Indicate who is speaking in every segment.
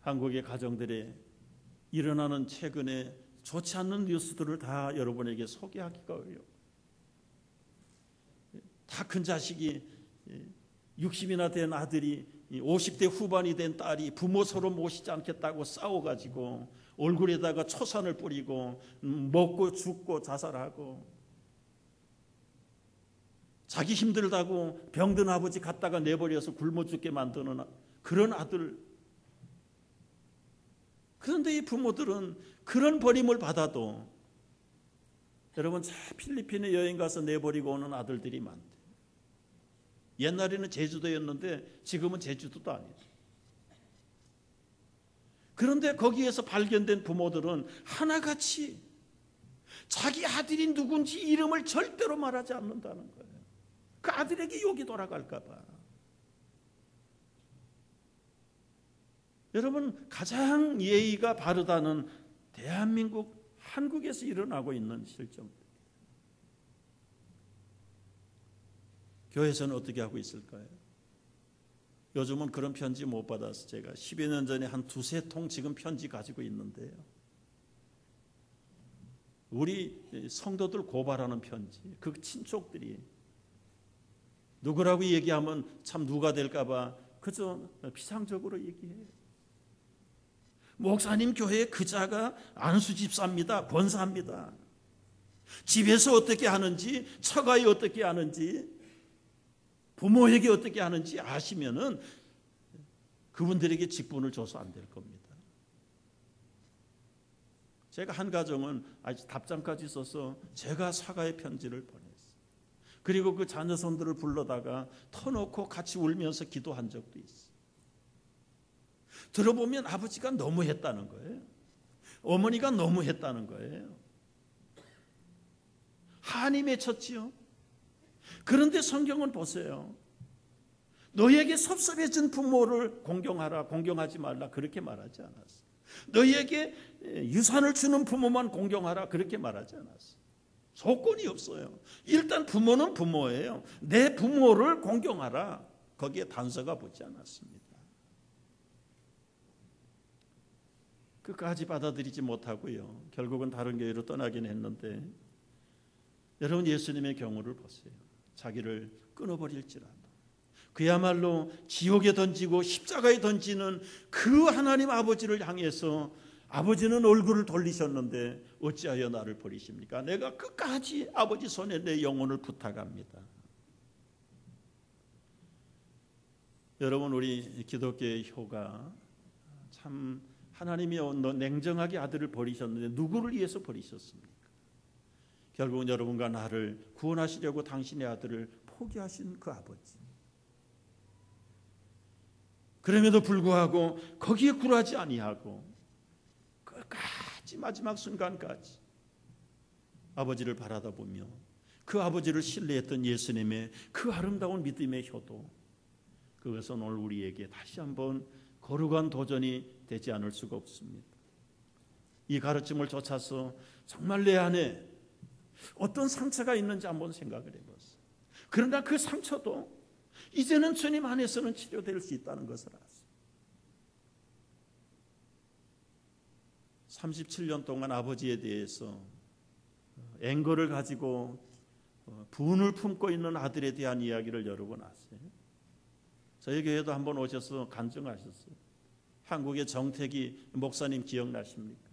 Speaker 1: 한국의 가정들에 일어나는 최근에 좋지 않는 뉴스들을 다 여러분에게 소개하기가 어려워요. 다 큰 자식이 60이나 된 아들이 50대 후반이 된 딸이 부모 서로 모시지 않겠다고 싸워가지고 얼굴에다가 초산을 뿌리고 먹고 죽고 자살하고, 자기 힘들다고 병든 아버지 갖다가 내버려서 굶어 죽게 만드는 그런 아들. 그런데 이 부모들은 그런 버림을 받아도, 여러분, 필리핀에 여행 가서 내버리고 오는 아들들이 많대요. 옛날에는 제주도였는데 지금은 제주도도 아니에요. 그런데 거기에서 발견된 부모들은 하나같이 자기 아들이 누군지 이름을 절대로 말하지 않는다는 거예요. 그 아들에게 욕이 돌아갈까 봐. 여러분, 가장 예의가 바르다는 대한민국, 한국에서 일어나고 있는 실정입니다. 교회에서는 어떻게 하고 있을까요? 요즘은 그런 편지 못 받아서 제가 10여 년 전에 한 두세 통 지금 편지 가지고 있는데요. 우리 성도들 고발하는 편지, 그 친족들이 누구라고 얘기하면 참 누가 될까 봐 그저 피상적으로 얘기해요. 목사님 교회에 그자가 안수 집사입니다. 권사입니다. 집에서 어떻게 하는지, 처가에 어떻게 하는지, 부모에게 어떻게 하는지 아시면은 그분들에게 직분을 줘서 안 될 겁니다. 제가 한 가정은 아주 답장까지 써서 제가 사과의 편지를 보냈어요. 그리고 그 자녀손들을 불러다가 터놓고 같이 울면서 기도한 적도 있어요. 들어보면 아버지가 너무했다는 거예요. 어머니가 너무했다는 거예요. 한이 맺혔지요. 그런데 성경은 보세요. 너희에게 섭섭해진 부모를 공경하라, 공경하지 말라, 그렇게 말하지 않았어. 너희에게 유산을 주는 부모만 공경하라, 그렇게 말하지 않았어. 조건이 없어요. 일단 부모는 부모예요. 내 부모를 공경하라, 거기에 단서가 붙지 않았습니다. 끝까지 받아들이지 못하고요, 결국은 다른 교회로 떠나긴 했는데, 여러분, 예수님의 경우를 보세요. 자기를 끊어버릴지라도 그야말로 지옥에 던지고 십자가에 던지는 그 하나님 아버지를 향해서 아버지는 얼굴을 돌리셨는데 어찌하여 나를 버리십니까? 내가 끝까지 아버지 손에 내 영혼을 부탁합니다. 여러분, 우리 기독교의 효가 참, 하나님이 냉정하게 아들을 버리셨는데 누구를 위해서 버리셨습니까? 결국은 여러분과 나를 구원하시려고 당신의 아들을 포기하신 그 아버지. 그럼에도 불구하고 거기에 굴하지 아니하고 끝까지, 마지막 순간까지 아버지를 바라다 보며 그 아버지를 신뢰했던 예수님의 그 아름다운 믿음의 효도, 그것은 오늘 우리에게 다시 한번 거룩한 도전이 되지 않을 수가 없습니다. 이 가르침을 쫓아서 정말 내 안에 어떤 상처가 있는지 한번 생각을 해봤어요. 그러나 그 상처도 이제는 주님 안에서는 치료될 수 있다는 것을 알았어요. 37년 동안 아버지에 대해서 앵거를 가지고 분을 품고 있는 아들에 대한 이야기를 여러 번 하세요. 저희 교회도 한번 오셔서 간증하셨어요. 한국의 정택이 목사님 기억나십니까?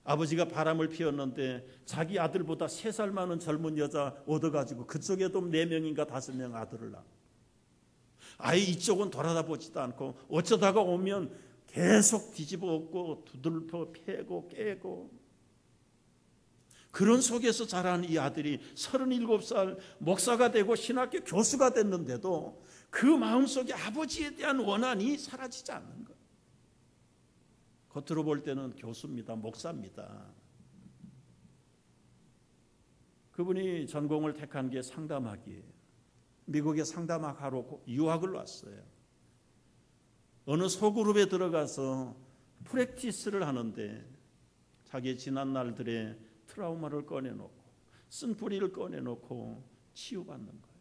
Speaker 1: 아버지가 바람을 피웠는데 자기 아들보다 3살 많은 젊은 여자 얻어가지고 그쪽에도 4명인가 5명 아들을 낳고, 아예 이쪽은 돌아다보지도 않고 어쩌다가 오면 계속 뒤집어 엎고 두들겨 패고 깨고, 그런 속에서 자란 이 아들이 37살 목사가 되고 신학교 교수가 됐는데도 그 마음속에 아버지에 대한 원한이 사라지지 않는 거예요. 겉으로 볼 때는 교수입니다. 목사입니다. 그분이 전공을 택한 게 상담학이에요. 미국에 상담학하러 유학을 왔어요. 어느 소그룹에 들어가서 프랙티스를 하는데 자기의 지난 날들의 트라우마를 꺼내놓고 쓴뿌리를 꺼내놓고 치유받는 거예요.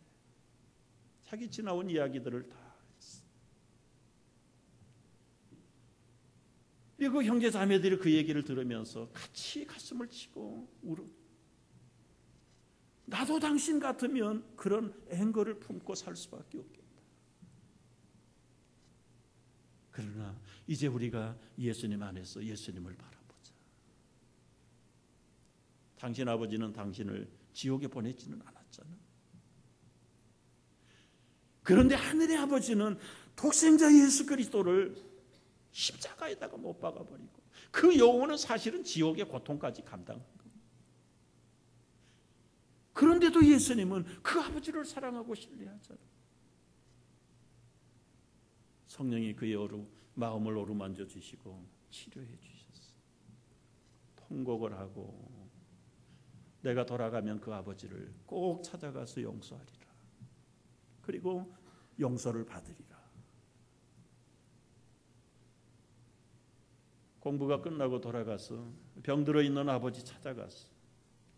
Speaker 1: 자기 지나온 이야기들을 다 했어요. 그리고 형제 자매들이 그 얘기를 들으면서 같이 가슴을 치고 울어. 나도 당신 같으면 그런 앵거를 품고 살 수밖에 없겠다. 그러나 이제 우리가 예수님 안에서 예수님을 바라보자. 당신 아버지는 당신을 지옥에 보내지는 않았잖아. 그런데 하늘의 아버지는 독생자 예수 그리스도를 십자가에다가 못 박아버리고 그 영혼은 사실은 지옥의 고통까지 감당한 겁니다. 그런데도 예수님은 그 아버지를 사랑하고 신뢰하잖아요. 성령이 그의 마음을 어루만져 주시고 치료해 주셨어요. 통곡을 하고 내가 돌아가면 그 아버지를 꼭 찾아가서 용서하리라. 그리고 용서를 받으리라. 공부가 끝나고 돌아가서 병들어 있는 아버지 찾아가서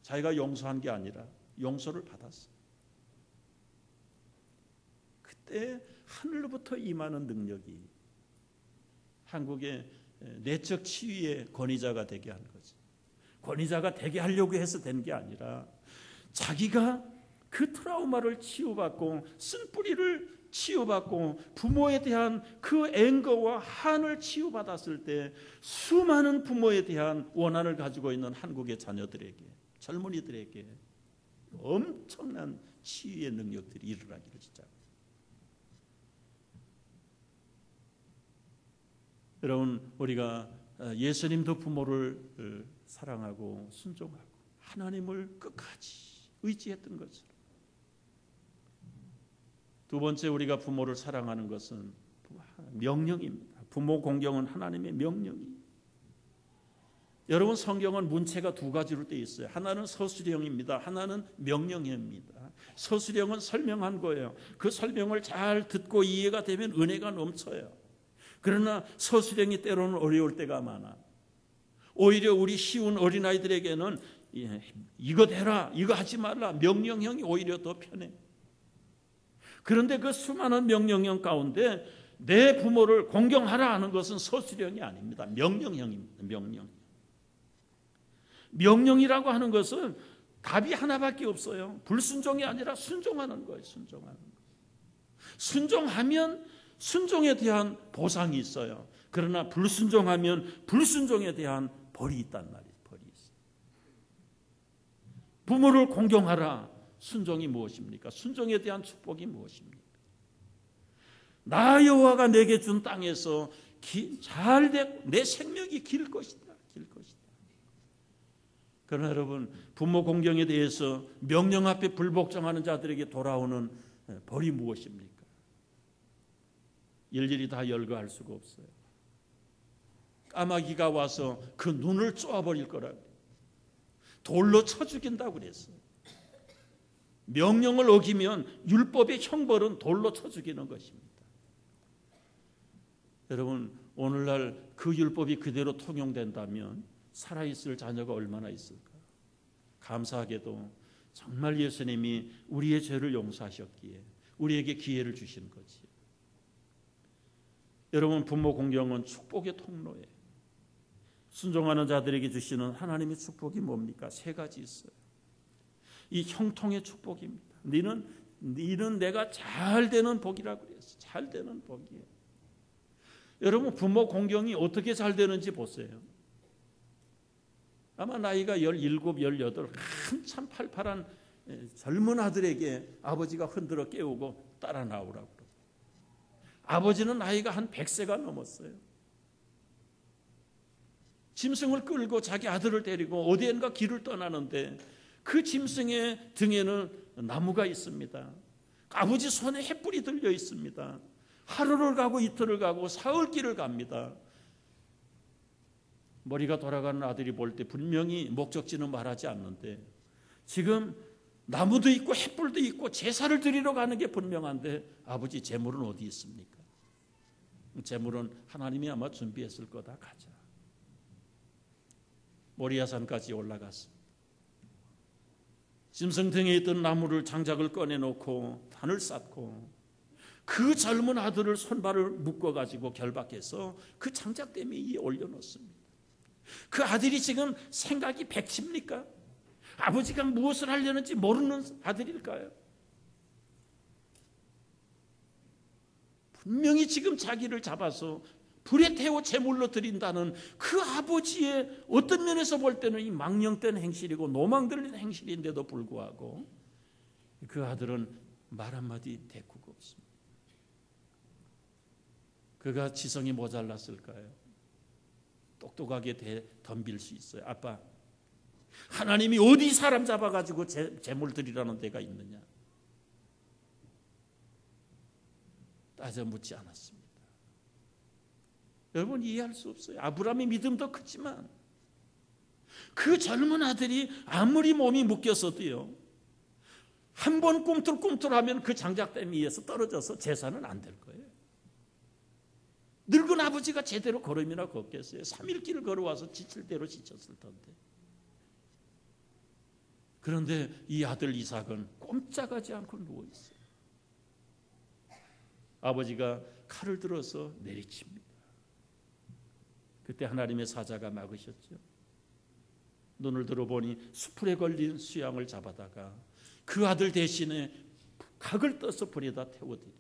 Speaker 1: 자기가 용서한 게 아니라 용서를 받았어요. 그때 하늘로부터 임하는 능력이 한국의 내적 치유의 권위자가 되게 한 거죠. 권위자가 되게 하려고 해서 된 게 아니라 자기가 그 트라우마를 치유받고 쓴뿌리를 치유받고 부모에 대한 그 앵거와 한을 치유받았을 때 수많은 부모에 대한 원한을 가지고 있는 한국의 자녀들에게, 젊은이들에게 엄청난 치유의 능력들이 일어나기를 시작합니다. 여러분, 우리가 예수님도 부모를 사랑하고 순종하고 하나님을 끝까지 의지했던 것처럼 두 번째, 우리가 부모를 사랑하는 것은 명령입니다. 부모 공경은 하나님의 명령이. 여러분, 성경은 문체가 두 가지로 되어 있어요. 하나는 서술형입니다. 하나는 명령형입니다. 서술형은 설명한 거예요. 그 설명을 잘 듣고 이해가 되면 은혜가 넘쳐요. 그러나 서술형이 때로는 어려울 때가 많아. 오히려 우리 쉬운 어린아이들에게는 이거 해라, 이거 하지 말라, 명령형이 오히려 더 편해. 그런데 그 수많은 명령형 가운데 내 부모를 공경하라 하는 것은 서술형이 아닙니다. 명령형입니다. 명령이라고 하는 것은 답이 하나밖에 없어요. 불순종이 아니라 순종하는 거예요. 순종하면 순종에 대한 보상이 있어요. 그러나 불순종하면 불순종에 대한 벌이 있단 말이에요. 벌이 있어요. 부모를 공경하라. 순종이 무엇입니까? 순종에 대한 축복이 무엇입니까? 나 여호와가 내게 준 땅에서 잘되고 내 생명이 길 것이다. 그러나 여러분, 부모 공경에 대해서 명령 앞에 불복종하는 자들에게 돌아오는 벌이 무엇입니까? 일일이 다 열거할 수가 없어요. 까마귀가 와서 그 눈을 쪼아버릴 거라고, 돌로 쳐 죽인다고 그랬어요. 명령을 어기면 율법의 형벌은 돌로 쳐 죽이는 것입니다. 여러분, 오늘날 그 율법이 그대로 통용된다면 살아있을 자녀가 얼마나 있을까? 감사하게도 정말 예수님이 우리의 죄를 용서하셨기에 우리에게 기회를 주신 거지. 여러분, 부모 공경은 축복의 통로예요. 순종하는 자들에게 주시는 하나님의 축복이 뭡니까? 세 가지 있어요. 이 형통의 축복입니다. 너는 내가 잘 되는 복이라고 그랬어요. 잘 되는 복이에요. 여러분, 부모 공경이 어떻게 잘 되는지 보세요. 아마 나이가 17, 18 한참 팔팔한 젊은 아들에게 아버지가 흔들어 깨우고 따라 나오라고 그러고, 아버지는 나이가 한 100세가 넘었어요. 짐승을 끌고 자기 아들을 데리고 어디엔가 길을 떠나는데 그 짐승의 등에는 나무가 있습니다. 아버지 손에 횃불이 들려 있습니다. 하루를 가고 이틀을 가고 사흘길을 갑니다. 머리가 돌아가는 아들이 볼 때 분명히 목적지는 말하지 않는데 지금 나무도 있고 횃불도 있고 제사를 드리러 가는 게 분명한데 아버지, 재물은 어디 있습니까? 재물은 하나님이 아마 준비했을 거다. 가자. 모리아산까지 올라갔습니다. 짐승 등에 있던 나무를 장작을 꺼내놓고 단을 쌓고 그 젊은 아들을 손발을 묶어가지고 결박해서 그 장작대에 올려놓습니다. 그 아들이 지금 생각이 백치입니까? 아버지가 무엇을 하려는지 모르는 아들일까요? 분명히 지금 자기를 잡아서 불에 태워 제물로 드린다는 그 아버지의 어떤 면에서 볼 때는 이 망령된 행실이고 노망들린 행실인데도 불구하고 그 아들은 말 한마디 대꾸가 없습니다. 그가 지성이 모자랐을까요? 똑똑하게 덤빌 수 있어요. 아빠, 하나님이 어디 사람 잡아가지고 제물 드리라는 데가 있느냐? 따져 묻지 않았습니다. 여러분 이해할 수 없어요. 아브라함의 믿음도 크지만 그 젊은 아들이 아무리 몸이 묶였어도요, 한 번 꿈틀꿈틀하면 그 장작댐 위에서 떨어져서 제사는 안 될 거예요. 늙은 아버지가 제대로 걸음이나 걷겠어요? 3일 길을 걸어와서 지칠 대로 지쳤을 텐데. 그런데 이 아들 이삭은 꼼짝하지 않고 누워있어요. 아버지가 칼을 들어서 내리칩니다. 그때 하나님의 사자가 막으셨죠. 눈을 들어보니 수풀에 걸린 수양을 잡아다가 그 아들 대신에 각을 떠서 불에다 태워드리.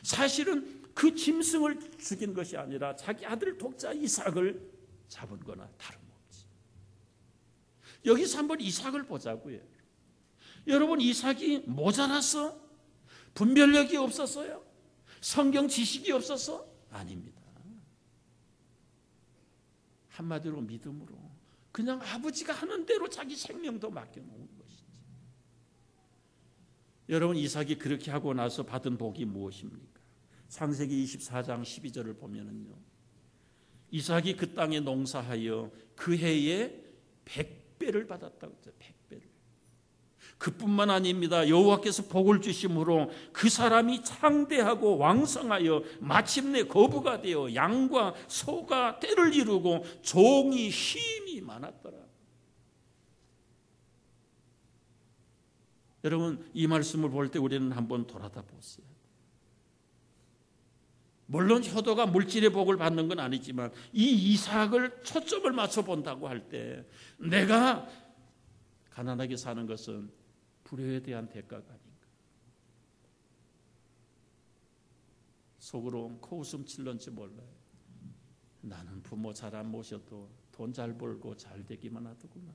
Speaker 1: 사실은 그 짐승을 죽인 것이 아니라 자기 아들 독자 이삭을 잡은 거나 다름없지. 여기서 한번 이삭을 보자고요. 여러분, 이삭이 모자라서? 분별력이 없었어요? 성경 지식이 없어서? 아닙니다. 한마디로 믿음으로 그냥 아버지가 하는 대로 자기 생명도 맡겨놓은 것이지. 여러분, 이삭이 그렇게 하고 나서 받은 복이 무엇입니까? 창세기 24장 12절을 보면은요, 이삭이 그 땅에 농사하여 그 해에 100배를 받았다고 했죠. 100배를. 그뿐만 아닙니다. 여호와께서 복을 주심으로 그 사람이 창대하고 왕성하여 마침내 거부가 되어 양과 소가 떼를 이루고 종이 힘이 많았더라. 여러분, 이 말씀을 볼 때 우리는 한번 돌아다 보세요. 물론 효도가 물질의 복을 받는 건 아니지만 이 이삭을 초점을 맞춰 본다고 할 때 내가 가난하게 사는 것은 불효에 대한 대가가 아닌가. 속으로 코웃음 칠런지 몰라요. 나는 부모 잘 안 모셔도 돈 잘 벌고 잘 되기만 하더구나.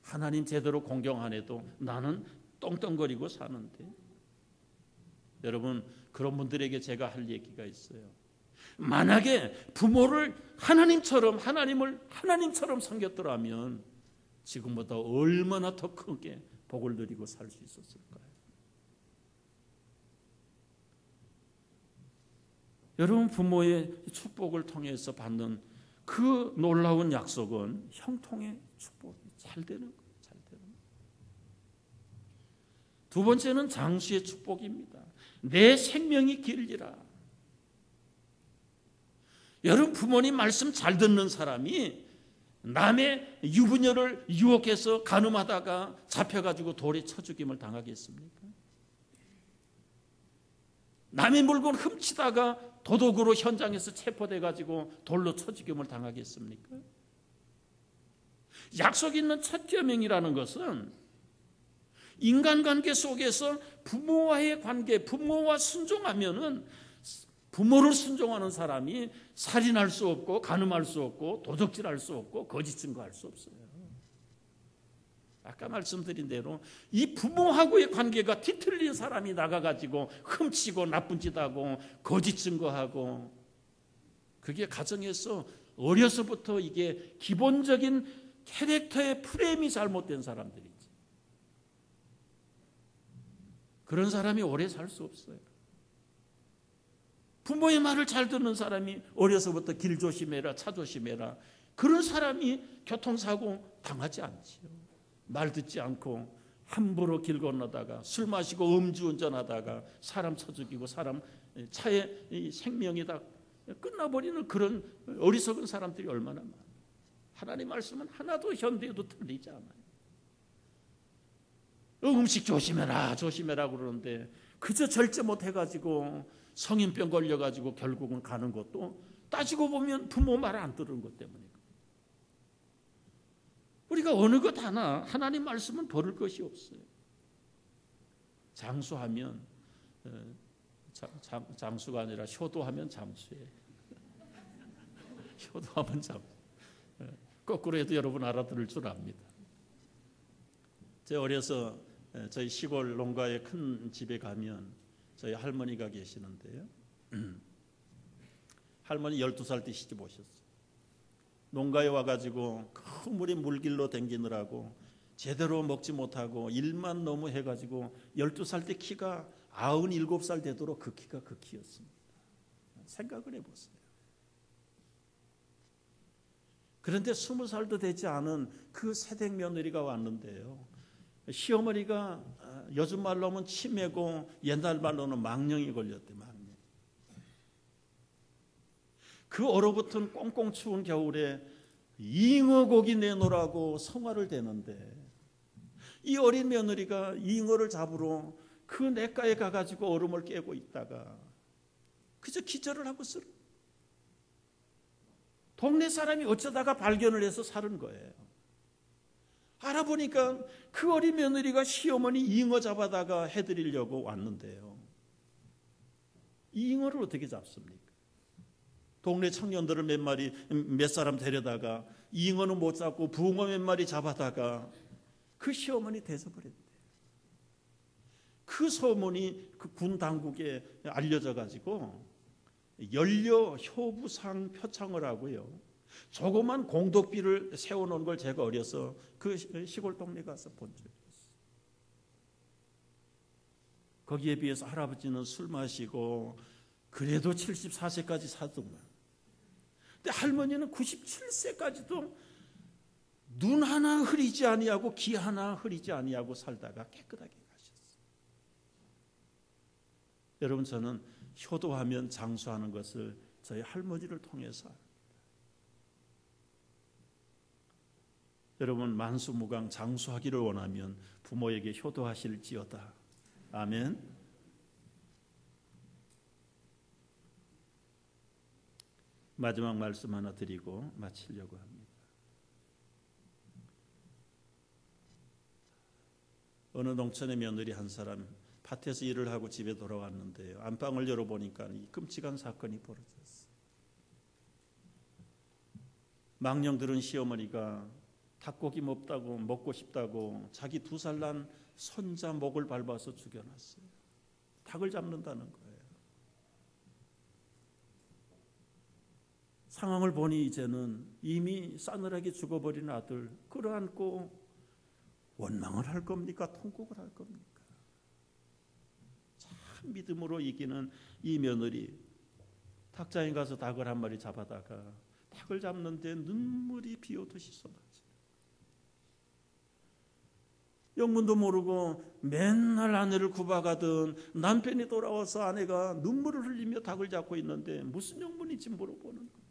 Speaker 1: 하나님 제대로 공경 안 해도 나는 떵떵거리고 사는데. 여러분, 그런 분들에게 제가 할 얘기가 있어요. 만약에 부모를 하나님을 하나님처럼 섬겼더라면 지금보다 얼마나 더 크게 복을 누리고 살 수 있었을까요? 여러분, 부모의 축복을 통해서 받는 그 놀라운 약속은 형통의 축복이 잘 되는 거예요. 잘 되는 거예요. 두 번째는 장수의 축복입니다. 내 생명이 길리라. 여러분, 부모님 말씀 잘 듣는 사람이 남의 유부녀를 유혹해서 간음하다가 잡혀가지고 돌에 쳐 죽임을 당하겠습니까? 남의 물건 훔치다가 도둑으로 현장에서 체포돼가지고 돌로 쳐 죽임을 당하겠습니까? 약속 있는 첫 계명이라는 것은 인간관계 속에서 부모와의 관계, 부모와 순종하면은 부모를 순종하는 사람이 살인할 수 없고 간음할 수 없고 도둑질할 수 없고 거짓 증거할 수 없어요. 아까 말씀드린 대로 이 부모하고의 관계가 뒤틀린 사람이 나가가지고 훔치고 나쁜 짓 하고 거짓 증거하고, 그게 가정에서 어려서부터 이게 기본적인 캐릭터의 프레임이 잘못된 사람들이지. 그런 사람이 오래 살 수 없어요. 부모의 말을 잘 듣는 사람이 어려서부터 길 조심해라, 차 조심해라, 그런 사람이 교통사고 당하지 않지요. 말 듣지 않고 함부로 길 건너다가 술 마시고 음주운전하다가 사람 쳐 죽이고 사람 차에 생명이 다 끝나버리는 그런 어리석은 사람들이 얼마나 많아요. 하나님 말씀은 하나도 현대에도 틀리지 않아요. 음식 조심해라 조심해라 그러는데 그저 절제 못해가지고 성인병 걸려가지고 결국은 가는 것도 따지고 보면 부모 말 안 들은 것 때문이고, 우리가 어느 것 하나 하나님 말씀은 버릴 것이 없어요. 장수하면 장수가 아니라 효도하면 장수예요. 효도하면 장수. 거꾸로 해도 여러분 알아들을 줄 압니다. 제가 어려서 저희 시골 농가의 큰 집에 가면 저희 할머니가 계시는데요. 할머니 12살 때 시집 오셨어요. 농가에 와가지고 큰 물이 물길로 댕기느라고 제대로 먹지 못하고 일만 너무 해가지고 12살 때 키가 97살 되도록 그 키가 그 키였습니다. 생각을 해보세요. 그런데 20살도 되지 않은 그 새댁 며느리가 왔는데요. 시어머니가 요즘 말로 하면 치매고 옛날 말로는 망령이 걸렸대. 망령. 그 얼어붙은 꽁꽁 추운 겨울에 잉어 고기 내놓으라고 성화를 대는데 이 어린 며느리가 잉어를 잡으러 그 냇가에 가가지고 얼음을 깨고 있다가 그저 기절을 하고 쓰러 동네 사람이 어쩌다가 발견을 해서 살은 거예요. 알아보니까 그 어린 며느리가 시어머니 잉어 잡아다가 해드리려고 왔는데요. 이 잉어를 어떻게 잡습니까? 동네 청년들을 몇 사람 데려다가 잉어는 못 잡고 붕어 몇 마리 잡아다가 그 시어머니 대접을했대요. 그 소문이 그 군 당국에 알려져 가지고 연료 효부상 표창을 하고요. 조그만 공덕비를 세워놓은 걸 제가 어려서 그 시골 동네 가서 본 적이 있어요. 거기에 비해서 할아버지는 술 마시고 그래도 74세까지 사더만. 근데 할머니는 97세까지도 눈 하나 흐리지 아니하고 귀 하나 흐리지 아니하고 살다가 깨끗하게 가셨어요. 여러분, 저는 효도하면 장수하는 것을 저희 할머니를 통해서 합니다. 여러분, 만수무강 장수하기를 원하면 부모에게 효도하실지어다. 아멘. 마지막 말씀 하나 드리고 마치려고 합니다. 어느 농촌의 며느리 한 사람 밭에서 일을 하고 집에 돌아왔는데요. 안방을 열어보니까 이 끔찍한 사건이 벌어졌어요. 망령 들은 시어머니가 닭고기 먹고 싶다고 자기 2살 난 손자 목을 밟아서 죽여놨어요. 닭을 잡는다는 거예요. 상황을 보니 이제는 이미 싸늘하게 죽어버린 아들 끌어안고 원망을 할 겁니까? 통곡을 할 겁니까? 참 믿음으로 이기는 이 며느리, 닭장에 가서 닭을 한 마리 잡아다가 닭을 잡는데 눈물이 비 오듯이 쏟아져요. 영문도 모르고 맨날 아내를 구박하던 남편이 돌아와서 아내가 눈물을 흘리며 닭을 잡고 있는데 무슨 영문인지 물어보는 거예요.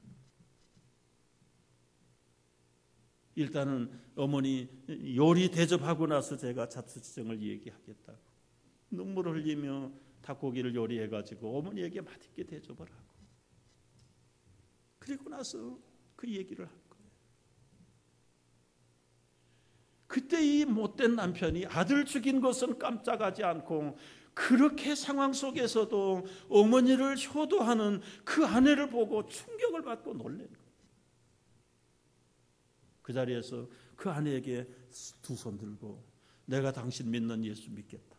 Speaker 1: 일단은 어머니 요리 대접하고 나서 제가 자초지정을 얘기하겠다고 눈물을 흘리며 닭고기를 요리해가지고 어머니에게 맛있게 대접을 하고 그리고 나서 그 얘기를 한 거예요. 그때 이 못된 남편이 아들 죽인 것은 깜짝하지 않고 그렇게 상황 속에서도 어머니를 효도하는 그 아내를 보고 충격을 받고 놀란 거예요. 그 자리에서 그 아내에게 두 손 들고 내가 당신 믿는 예수 믿겠다.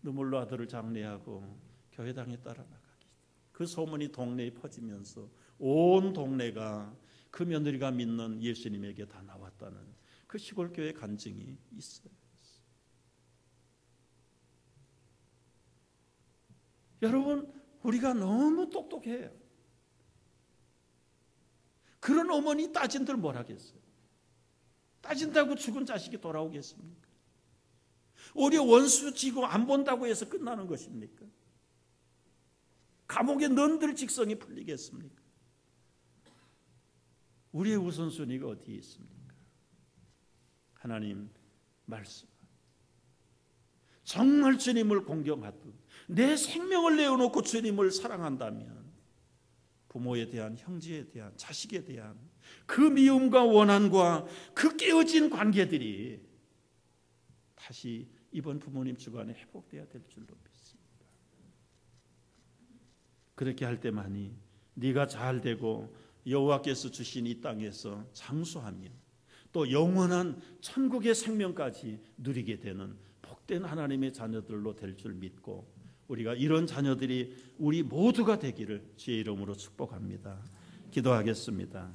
Speaker 1: 눈물로 아들을 장례하고 교회당에 따라 나가기. 그 소문이 동네에 퍼지면서 온 동네가 그 며느리가 믿는 예수님에게 다 나왔다는 그 시골 교회 간증이 있어요. 여러분, 우리가 너무 똑똑해요. 그런 어머니 따진들 뭘 하겠어요? 따진다고 죽은 자식이 돌아오겠습니까? 오히려 원수 지고 안 본다고 해서 끝나는 것입니까? 감옥에 넣은들 직성이 풀리겠습니까? 우리의 우선순위가 어디에 있습니까? 하나님 말씀. 정말 주님을 공경하듯 내 생명을 내어놓고 주님을 사랑한다면 부모에 대한, 형제에 대한, 자식에 대한 그 미움과 원한과 그 깨어진 관계들이 다시 이번 부모님 주간에 회복돼야 될 줄로 믿습니다. 그렇게 할 때만이 네가 잘 되고 여호와께서 주신 이 땅에서 장수하며 또 영원한 천국의 생명까지 누리게 되는 복된 하나님의 자녀들로 될 줄 믿고 우리가 이런 자녀들이 우리 모두가 되기를 주의 이름으로 축복합니다. 기도하겠습니다.